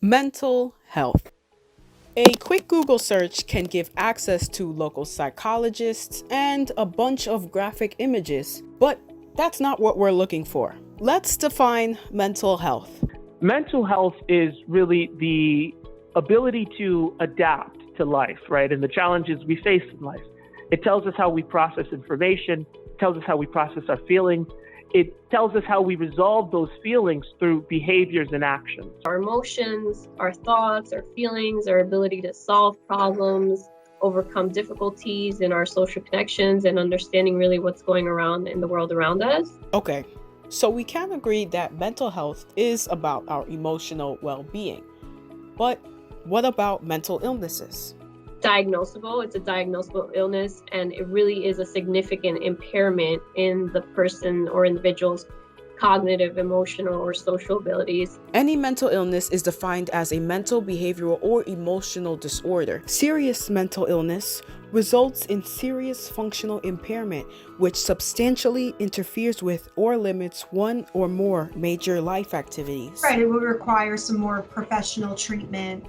Mental health. A quick Google search can give access to local psychologists and a bunch of graphic images, but that's not what we're looking for. Let's define mental health. Mental health is really the ability to adapt to life, right? And the challenges we face in life. It tells us how we process information, tells us how we process our feelings. It tells us how we resolve those feelings through behaviors and actions. Our emotions, our thoughts, our feelings, our ability to solve problems, overcome difficulties in our social connections, and understanding really what's going around in the world around us. Okay, so we can agree that mental health is about our emotional well-being. But what about mental illnesses? Diagnosable, it's a diagnosable illness, and it really is a significant impairment in the person or individual's cognitive, emotional, or social abilities. Any mental illness is defined as a mental, behavioral, or emotional disorder. Serious mental illness results in serious functional impairment, which substantially interferes with or limits one or more major life activities. Right, it would require some more professional treatment,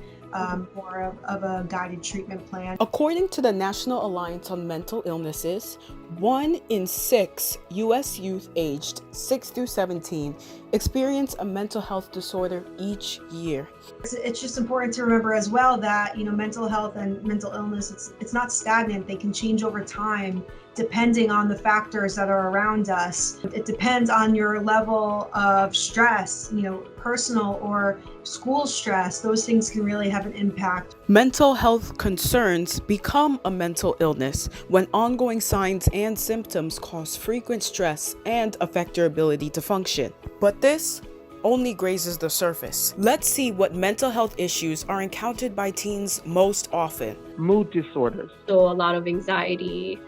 more of a guided treatment plan. According to the National Alliance on Mental Illnesses, 1 in 6 U.S. youth aged 6 through 17 experience a mental health disorder each year. It's just important to remember as well that, mental health and mental illness, it's not stagnant. They can change over time depending on the factors that are around us. It depends on your level of stress, personal or school stress. Those things can really have an impact. Mental health concerns become a mental illness when ongoing signs and symptoms cause frequent stress and affect your ability to function. But this only grazes the surface. Let's see what mental health issues are encountered by teens most often. Mood disorders. So a lot of anxiety,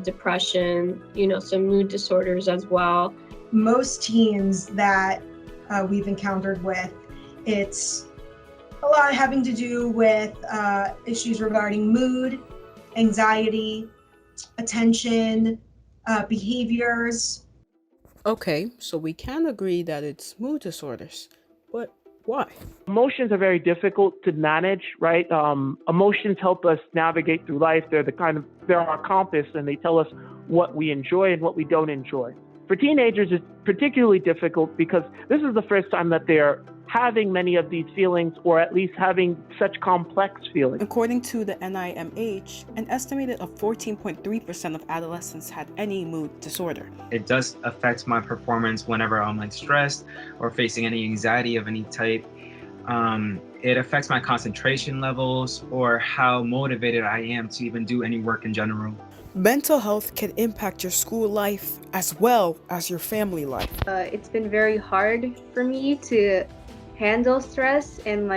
depression, some mood disorders as well. Most teens that we've encountered with, it's a lot having to do with issues regarding mood, anxiety, attention, behaviors. Okay, so we can agree that it's mood disorders, but why? Emotions are very difficult to manage, right? Emotions help us navigate through life. They're our compass, and they tell us what we enjoy and what we don't enjoy. For teenagers, it's particularly difficult because this is the first time that they're having many of these feelings, or at least having such complex feelings. According to the NIMH, an estimated of 14.3% of adolescents had any mood disorder. It does affect my performance whenever I'm stressed or facing any anxiety of any type. It affects my concentration levels or how motivated I am to even do any work in general. Mental health can impact your school life as well as your family life. It's been very hard for me to handle stress and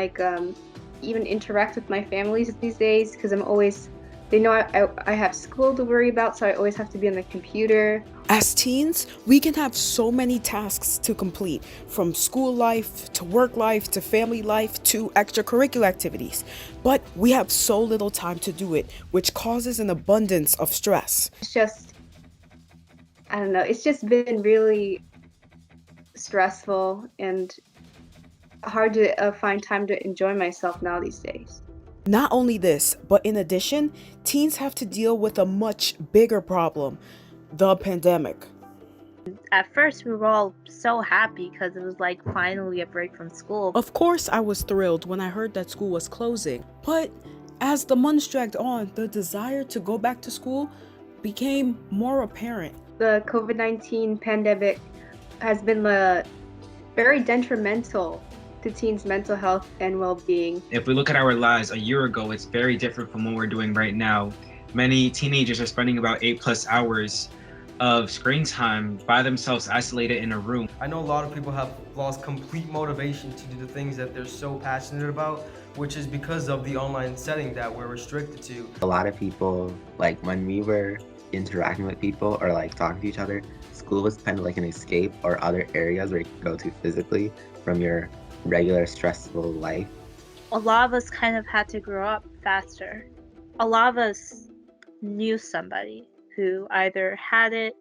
even interact with my families these days because they know I have school to worry about, so I always have to be on the computer. As teens, we can have so many tasks to complete, from school life to work life to family life to extracurricular activities. But we have so little time to do it, which causes an abundance of stress. It's just, I don't know, it's just been really stressful and hard to find time to enjoy myself now these days. Not only this, but in addition, teens have to deal with a much bigger problem, the pandemic. At first, we were all so happy because it was finally a break from school. Of course, I was thrilled when I heard that school was closing. But as the months dragged on, the desire to go back to school became more apparent. The COVID-19 pandemic has been very detrimental to teens' mental health and well-being. If we look at our lives a year ago, it's very different from what we're doing right now. Many teenagers are spending about 8+ hours of screen time by themselves, isolated in a room. I know a lot of people have lost complete motivation to do the things that they're so passionate about, which is because of the online setting that we're restricted to. A lot of people, when we were interacting with people or talking to each other, school was kind of like an escape or other areas where you could go to physically from your regular stressful life. A lot of us kind of had to grow up faster. A lot of us knew somebody who either had it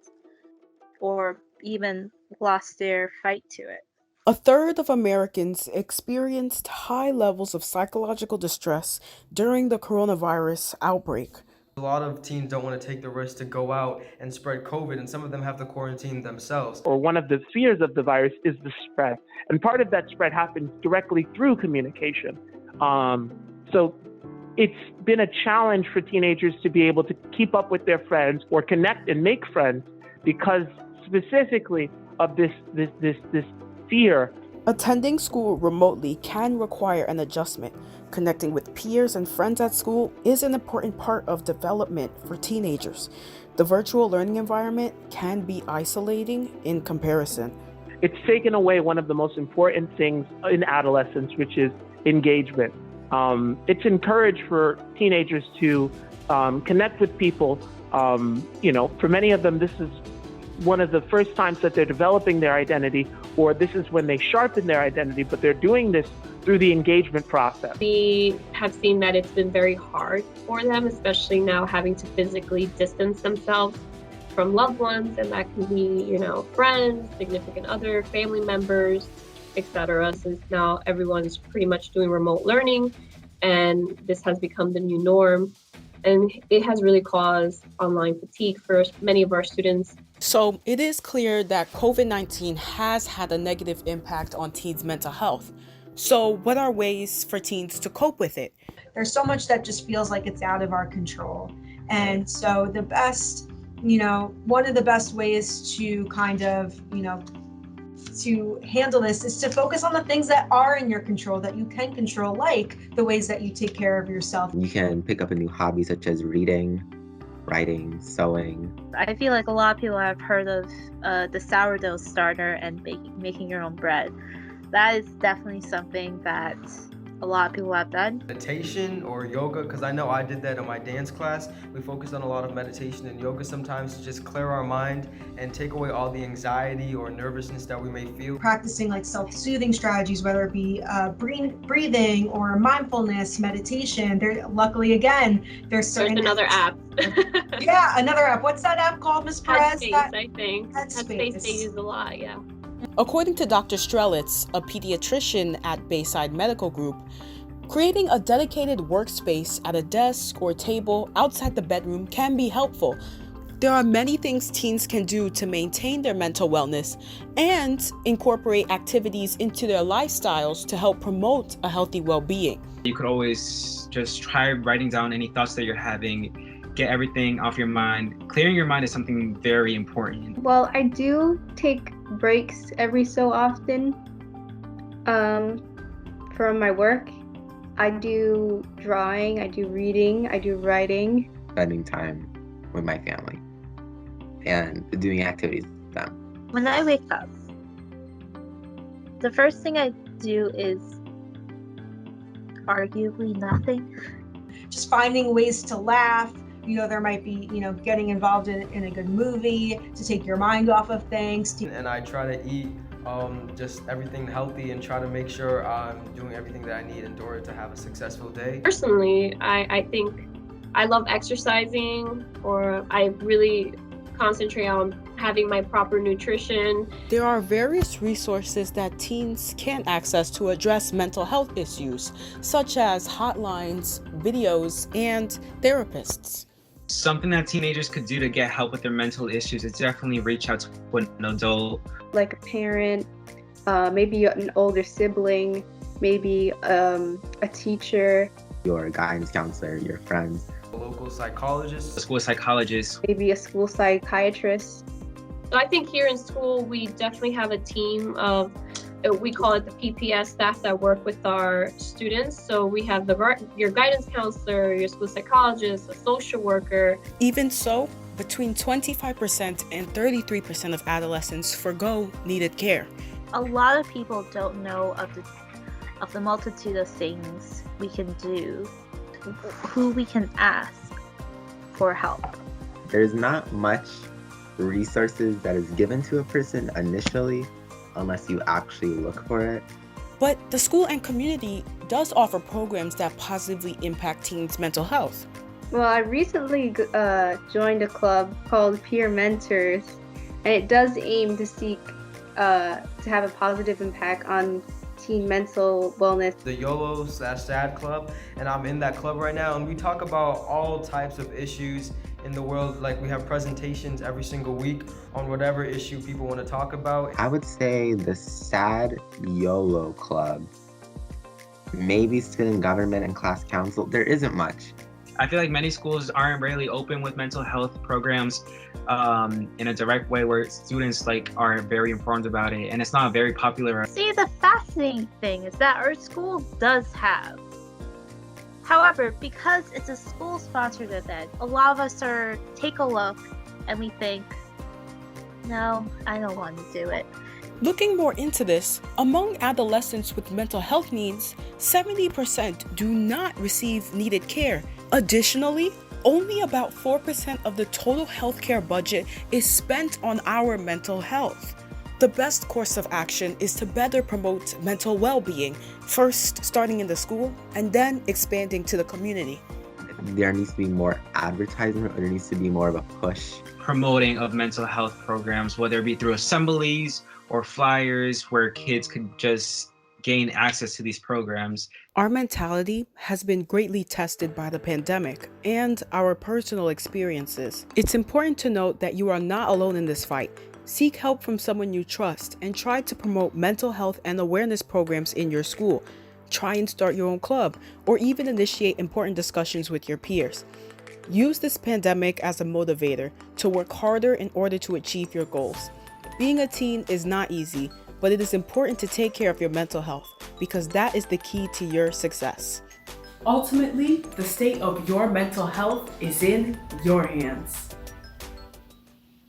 or even lost their fight to it. A third of Americans experienced high levels of psychological distress during the coronavirus outbreak. A lot of teens don't want to take the risk to go out and spread COVID, and some of them have to quarantine themselves. Or one of the fears of the virus is the spread. And part of that spread happens directly through communication. So it's been a challenge for teenagers to be able to keep up with their friends or connect and make friends because specifically of this fear. Attending school remotely can require an adjustment. Connecting with peers and friends at school is an important part of development for teenagers. The virtual learning environment can be isolating in comparison. It's taken away one of the most important things in adolescence, which is engagement. It's encouraged for teenagers to connect with people. For many of them, this is one of the first times that they're developing their identity, or this is when they sharpen their identity, but they're doing this through the engagement process. We have seen that it's been very hard for them, especially now having to physically distance themselves from loved ones, and that can be, friends, significant other, family members, etc. Since now everyone's pretty much doing remote learning, and this has become the new norm. And it has really caused online fatigue for many of our students. So it is clear that COVID-19 has had a negative impact on teens' mental health. So what are ways for teens to cope with it? There's so much that just feels like it's out of our control. And so the best, one of the best ways to kind of, to handle this is to focus on the things that are in your control, that you can control, like the ways that you take care of yourself. You can pick up a new hobby such as reading, writing, sewing. I feel like a lot of people have heard of the sourdough starter and making your own bread. That is definitely something that a lot of people have done. Meditation or yoga, because I know I did that in my dance class. We focused on a lot of meditation and yoga sometimes to just clear our mind and take away all the anxiety or nervousness that we may feel. Practicing like self-soothing strategies, whether it be breathing or mindfulness, meditation. Luckily, again, there's another app. Yeah, another app. What's that app called, Ms. Perez? Headspace, I think. Headspace. They use a lot, yeah. According to Dr. Strelitz, a pediatrician at Bayside Medical Group, creating a dedicated workspace at a desk or table outside the bedroom can be helpful. There are many things teens can do to maintain their mental wellness and incorporate activities into their lifestyles to help promote a healthy well-being. You could always just try writing down any thoughts that you're having, get everything off your mind. Clearing your mind is something very important. Well, I do take breaks every so often from my work. I do drawing, I do reading, I do writing. Spending time with my family and doing activities with them. When I wake up, the first thing I do is arguably nothing. Just finding ways to laugh. There might be, getting involved in a good movie to take your mind off of things. And I try to eat just everything healthy and try to make sure I'm doing everything that I need in order to have a successful day. Personally, I think I love exercising, or I really concentrate on having my proper nutrition. There are various resources that teens can access to address mental health issues, such as hotlines, videos, and therapists. Something that teenagers could do to get help with their mental issues is definitely reach out to an adult. Like a parent, maybe an older sibling, maybe a teacher. Your guidance counselor, your friends. A local psychologist. A school psychologist. Maybe a school psychiatrist. So I think here in school, we definitely have a team of, we call it the PPS staff that work with our students. So we have your guidance counselor, your school psychologist, a social worker. Even so, between 25% and 33% of adolescents forgo needed care. A lot of people don't know of the multitude of things we can do, who we can ask for help. There's not much resources that is given to a person initially unless you actually look for it. But the school and community does offer programs that positively impact teens' mental health. Well, I recently joined a club called Peer Mentors, and it does aim to seek to have a positive impact on teen mental wellness. The YOLO/SAD club, and I'm in that club right now, and we talk about all types of issues in the world. Like, we have presentations every single week on whatever issue people want to talk about. I would say the SAD YOLO club, maybe student government and class council. There isn't much. I feel like many schools aren't really open with mental health programs in a direct way where students are very informed about it, and it's not very popular. See, the fascinating thing is that our school does have. However, because it's a school-sponsored event, a lot of us take a look and we think, no, I don't want to do it. Looking more into this, among adolescents with mental health needs, 70% do not receive needed care. Additionally, only about 4% of the total healthcare budget is spent on our mental health. The best course of action is to better promote mental well-being, first starting in the school and then expanding to the community. There needs to be more advertisement, or there needs to be more of a push. Promoting of mental health programs, whether it be through assemblies or flyers where kids could just gain access to these programs. Our mentality has been greatly tested by the pandemic and our personal experiences. It's important to note that you are not alone in this fight. Seek help from someone you trust and try to promote mental health and awareness programs in your school. Try and start your own club or even initiate important discussions with your peers. Use this pandemic as a motivator to work harder in order to achieve your goals. Being a teen is not easy, but it is important to take care of your mental health because that is the key to your success. Ultimately, the state of your mental health is in your hands.